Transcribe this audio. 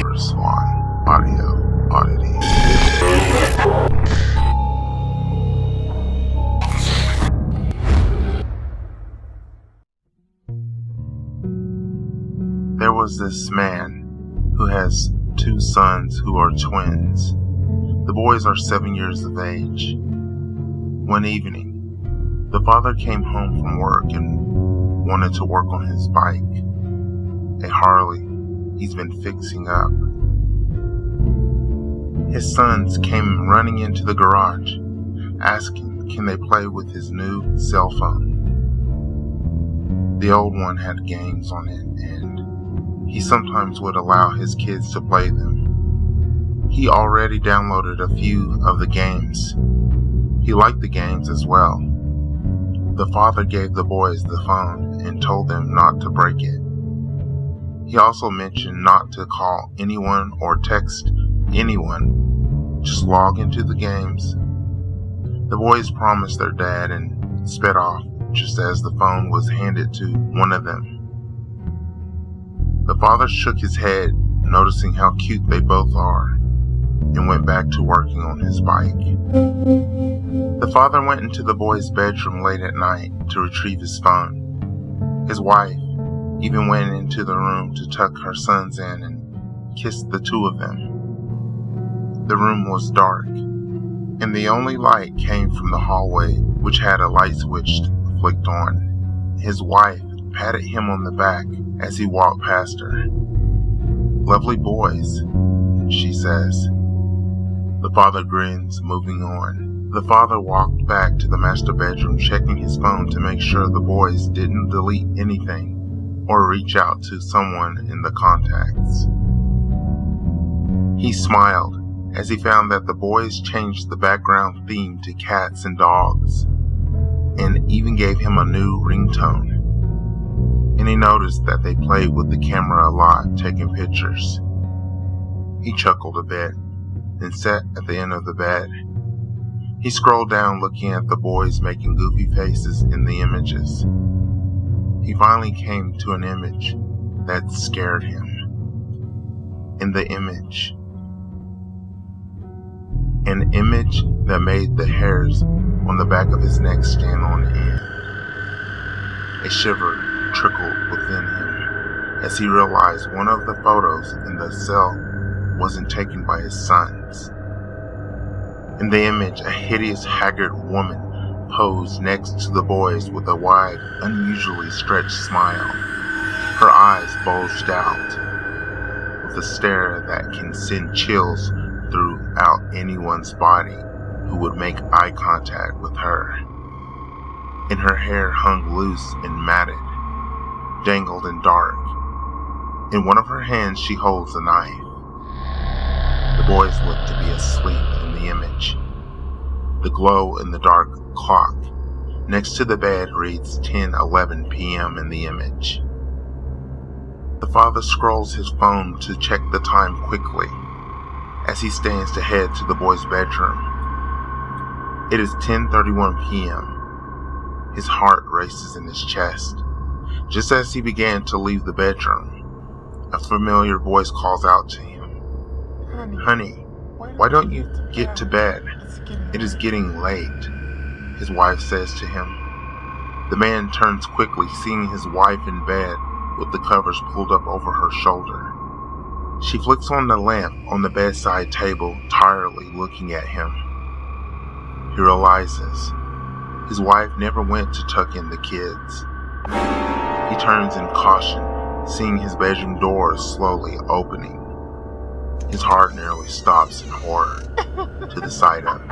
for Swan Audio Oddities. There was this man who has two sons who are twins. The boys are 7 years of age. One evening, the father came home from work and wanted to work on his bike, a Harley he's been fixing up. His sons came running into the garage, asking can they play with his new cell phone. The old one had games on it, and he sometimes would allow his kids to play them. He already downloaded a few of the games. He liked the games as well. The father gave the boys the phone and told them not to break it. He also mentioned not to call anyone or text anyone, just log into the games. The boys promised their dad and sped off just as the phone was handed to one of them. The father shook his head, noticing how cute they both are, and went back to working on his bike. The father went into the boy's bedroom late at night to retrieve his phone. His wife even went into the room to tuck her sons in and kissed the two of them. The room was dark, and the only light came from the hallway, which had a light switch flicked on. His wife patted him on the back as he walked past her. "Lovely boys," she says. The father grins, moving on. The father walked back to the master bedroom, checking his phone to make sure the boys didn't delete anything or reach out to someone in the contacts. He smiled as he found that the boys changed the background theme to cats and dogs, and even gave him a new ringtone. And he noticed that they played with the camera a lot, taking pictures. He chuckled a bit and sat at the end of the bed. He scrolled down, looking at the boys making goofy faces in the images. He finally came to an image that scared him. In the image, an image that made the hairs on the back of his neck stand on end. A shiver trickled within him as he realized one of the photos in the cell wasn't taken by his sons. In the image, a hideous, haggard woman posed next to the boys with a wide, unusually stretched smile. Her eyes bulged out with a stare that can send chills throughout anyone's body who would make eye contact with her. And her hair hung loose and matted, dangled in dark. In one of her hands she holds a knife. The boys look to be asleep in the image. The glow in the dark clock next to the bed reads 10:11 p.m. in the image. The father scrolls his phone to check the time quickly as he stands to head to the boy's bedroom. It is 10:31 p.m. His heart races in his chest. Just as he began to leave the bedroom, a familiar voice calls out to him. Honey, why don't you get to bed? It is getting late, his wife says to him. The man turns quickly, seeing his wife in bed with the covers pulled up over her shoulder. She flicks on the lamp on the bedside table, tiredly looking at him. He realizes his wife never went to tuck in the kids. He turns in caution, seeing his bedroom door slowly opening. His heart nearly stops in horror to the sight of it.